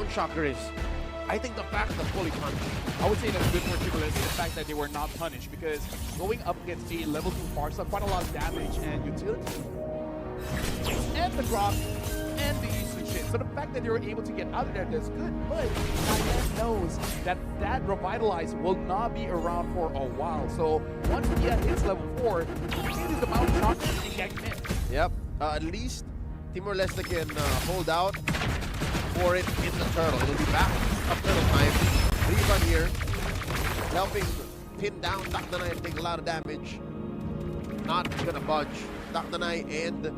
Mountain Shocker is, I think the fact that fully punished. I would say that's good for Timor-Leste, the fact that they were not punished, because going up against a level 2 Farsa, quite a lot of damage and utility. And the drop and the use and shit. So the fact that they were able to get out of there, that's good. But Thailand knows that that Revitalize will not be around for a while. So once Pia hits level 4, he uses the Mountain Shocker and get him in. Yep. At least Timor-Leste can hold out for it in the turtle. It'll be back up turtle time. Rivan here, helping pin down Dakdanai and take a lot of damage. Not gonna budge. Dakdanai and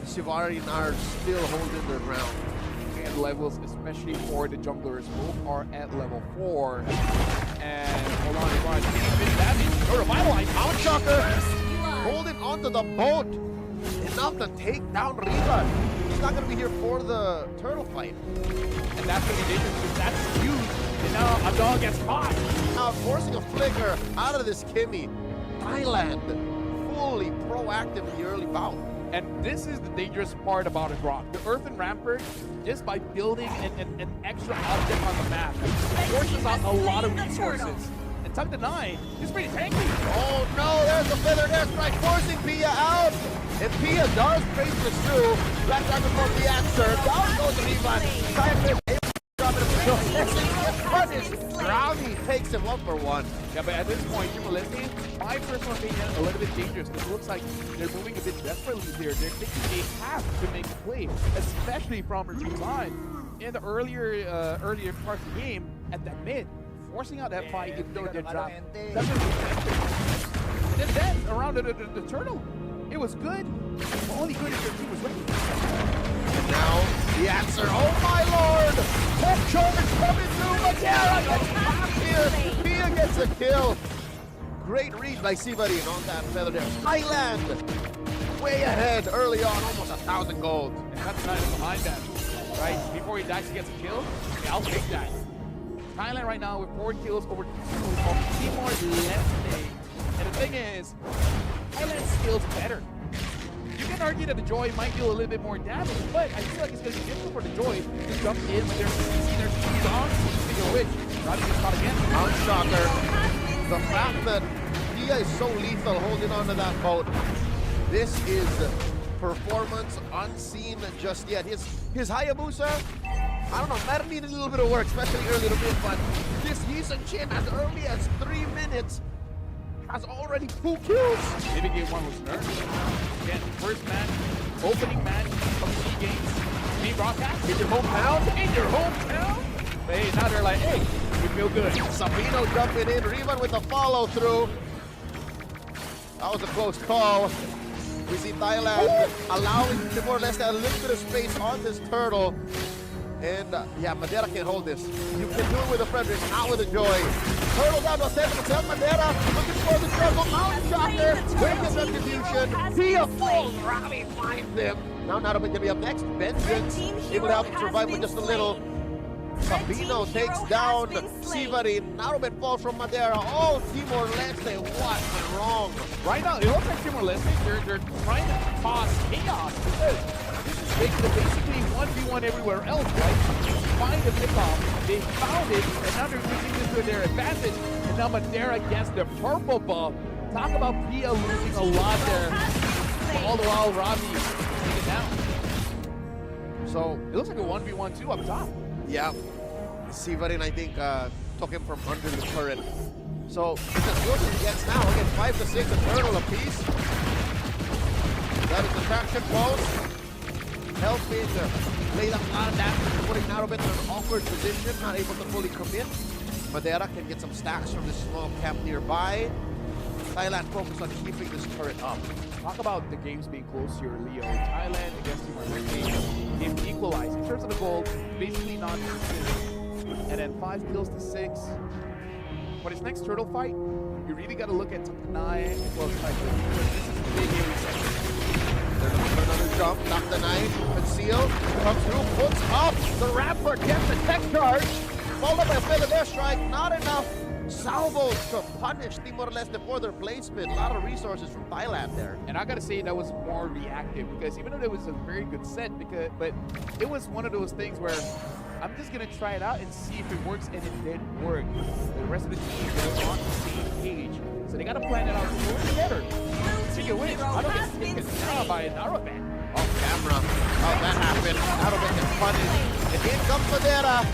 Sivarin are still holding their ground. And levels, especially for the junglers, both are at level 4. And hold on, Rivan, getting a bit of damage. Oh, Revitalize, Mount Shocker holding onto the boat. Enough to take down Rivan. He's not gonna be here for the turtle fight. And that's going to be dangerous because that's huge. And now a dog gets caught. Now forcing a flicker out of this Kimmy. Thailand fully proactive in the early bout. And this is the dangerous part about a rock. The Earthen Rampart, just by building an extra object on the map, forces out a lot of resources. And Dakdanai is pretty tanky. Oh no, there's the feathered airstrike forcing Pia out. And Pia does break this through. Black Dragon from the answer. Down goes the Rivan. Cypher drop it up. Punished. Rami takes him 1-for-1. Yeah, but at this point, Timor-Leste, my personal opinion, a little bit dangerous because it looks like they're moving a bit desperately here. They're thinking they have to make a play, especially from their team line. In the earlier parts of the game, at that mid, forcing out that fight, even though they're dropped. That's what and then around the turtle. It was good, but only good if your team was ready. And now, the answer, oh my lord! Hook charge coming through, Madeira gets back here! Pia gets a kill! Great read by Sivarin on that feather there. Thailand, way ahead early on, almost 1,000 gold. And that's not behind that, right? Before he actually gets a kill, yeah, I'll take that. Thailand right now with 4 kills over Timor-Leste. And the thing is, Thailand's skills better. You can argue that the Joy might deal a little bit more damage, but I feel like it's going to be difficult for the Joy to jump in when there's CC, there's CC on. Speaking of which, Roddy gets caught again. Mount Shocker. The fact that Pia is so lethal holding onto that boat, this is performance unseen just yet. His Hayabusa, I don't know, might need a little bit of work, especially early to mid, but this Yisun Chin as early as 3 minutes has already 2 kills. Maybe game 1 was nerfed. Again, first match, opening match of SeaGames. Team broadcast in your hometown, But hey, now they're like, hey, we feel good. Sabino jumping in, Rivan with a follow through. That was a close call. We see Thailand allowing Timor-Leste a little bit of space on this turtle. And yeah, Madeira can hold this. You can do it with a Frederick, not with a Joy. Turtle down to 7%. Madeira looking for the struggle. Mountain Shocker, wicked retribution. Pia falls. Rami finds him. Now Naruto going to be up next. Vengeance able to help him survive with just a little. Sabino takes down Sivarin. Naruto falls from Madeira. Oh, Timor-Leste, what went wrong? Right now, it looks like Timor-Leste, they're trying to cause chaos because they could basically 1v1 everywhere else, right? Find the pickoff, they found it, and now they're using this to their advantage. And now Madeira gets the purple buff. Talk about Pia losing a lot there. But all the while, Robbie taking it down. So it looks like a 1v1 too up top. Yeah, Sivarin, I think, took him from under the turret. So it's as good as he gets now. Again, 5 to 6, a turtle apiece. That is the traction close. Helping lay down a lot of damage, putting Naruto in an awkward position, not able to fully commit. Madeira can get some stacks from this small camp nearby. Thailand focused on keeping this turret up. Talk about the games being close here, Leo. Thailand against Timor-Leste, they've equalized. In terms of the goal, basically non-consistent. And then 5 kills to 6. For this next turtle fight, you really got to look at Dakdanai as well as Thailand. This is the big game section. They're looking for another jump. Dakdanai, conceal, comes through, puts up. The Rampart gets the tech charge. Followed by a failed airstrike. Not enough salvos to punish Timor-Leste for their placement. A lot of resources from Thailand there. And I gotta say that was more reactive because even though it was a very good set, but it was one of those things where I'm just gonna try it out and see if it works, and it did work. The rest of the team was on the same page, so they gotta plan it out a little together. Speaking of which, I don't get taken down by a Naruban. Off camera. Oh, that happened. That'll make it punished. And in comes Madeira.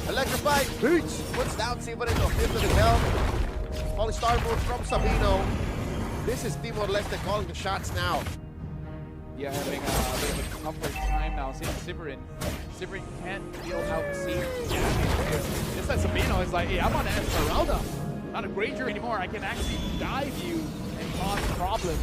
Electrified boots. Puts down Sivan into 5th of the health. Polystar move from Sabino. This is Timor-Leste calling the shots now. Yeah, having a bit of a tougher time now. Seeing Siverin. Siverin can't deal out the scene. Just like Sabino is like, hey, I'm on Esmeralda. Not a Granger anymore. I can actually dive you and cause problems.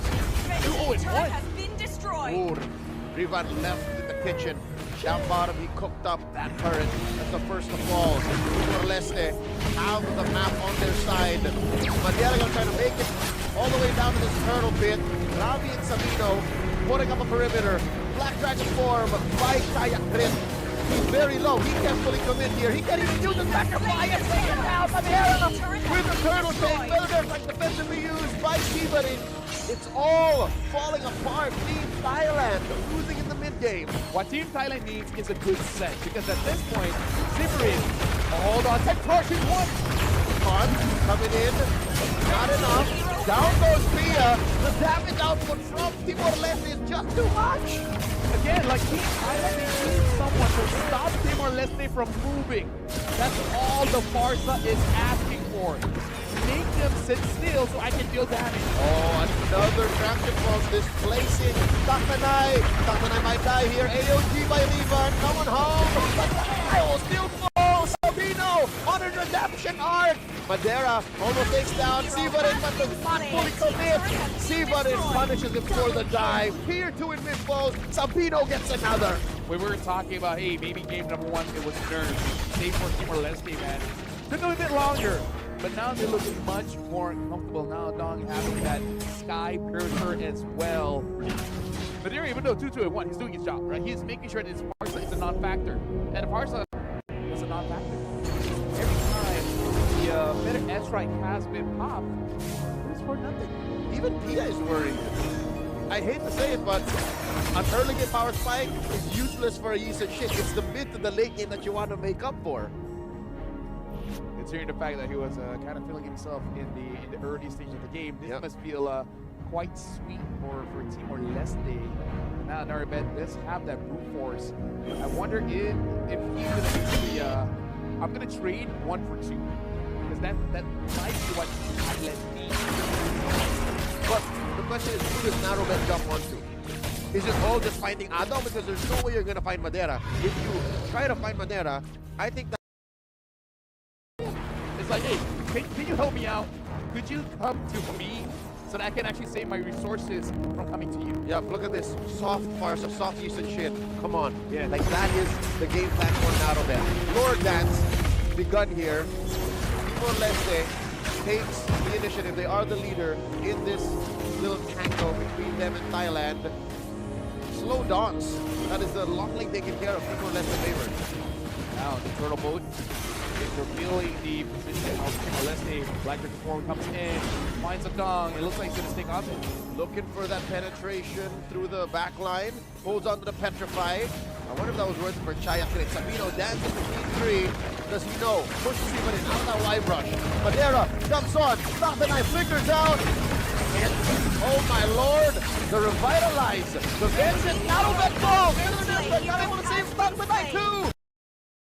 2-0-1. has been destroyed. Ooh, Rivan left in the kitchen. Down bottom, he cooked up that turret. That's the first to fall. Timor-Leste out of the map on their side. Madeira gonna try to make it all the way down to this turtle pit. Ravi and Sabino putting up a perimeter. Black Dragon form by Kayak Crit. He's very low. He can't fully commit here. He can't even use the sacrifice. Take it down. Madeira with the turtle tank. Builders like defensively used by Sivarin. It's all falling apart. Team Thailand losing in the mid-game. What Team Thailand needs is a good set, because at this point, Siverin, hold on, tech torch is one. Con coming in, not enough. Down goes Pia. The damage output from Timor-Leste is just too much. Again, like Team Thailand, they need someone to stop Timor-Leste from moving. That's all the Farsa is asking for. Make them sit still so I can deal damage. Oh, another traction pulse displacing Takanai. Takanai might die here. AOG by Rivan. Coming home. Takanai will still fall. Sabino on a redemption arc. Madeira almost takes down Sivarin, but does not fully commit. Sivarin punishes him for the dive. Here two in mid-falls. Sabino gets another. We were talking about, hey, maybe game number one, it was nerfed. Save for Timor-Leste, man. Took a bit longer. But now they look much more comfortable now. Dong having that sky perimeter as well. But there, even though 2-2-1, he's doing his job, right? He's making sure that his Farsa is a non-factor. And the Farsa is a non-factor. Every time the better airstrike has been popped, it's for nothing. Even Pia is worried. I hate to say it, but an early game power spike is useless for a Yi shit. It's the mid to the late game that you want to make up for. Considering the fact that he was kind of feeling himself in the early stage of the game, this must feel quite sweet for Timor-Leste. Now Naribet does have that brute force. I wonder if he's gonna actually I'm gonna trade 1 for 2. Because that might be what Thailand needs. But the question is, who does Naribet jump onto? Is it all just finding Ado? Because there's no way you're gonna find Madeira. If you try to find Madeira, I think that like, hey, can you help me out? Could you come to me so that I can actually save my resources from coming to you? yeah, look at this. Soft farce, soft use and shit. Come on. Yeah, like that is the game plan for Naribet. Lord Dance begun here. Timor-Leste takes the initiative. They are the leader in this little tango between them and Thailand. Slow dance. That is the long lane taken care of. Timor-Leste favored. Now, the turtle boat is revealing the position of Timor-Leste. Black Dragon forward comes in, finds a Dong. It looks like he's going to stick on it. Looking for that penetration through the back line. Holds onto the Petrify. I wonder if that was worth it for Chaya. Sabino dances between 3. Does he know? Pushes him in out of that wide rush. Madeira jumps on. Stop the knife. Flickers out. And, oh my lord. The Revitalize. The Vengeance. Naribet falls. Not able to save Stop the Knife too.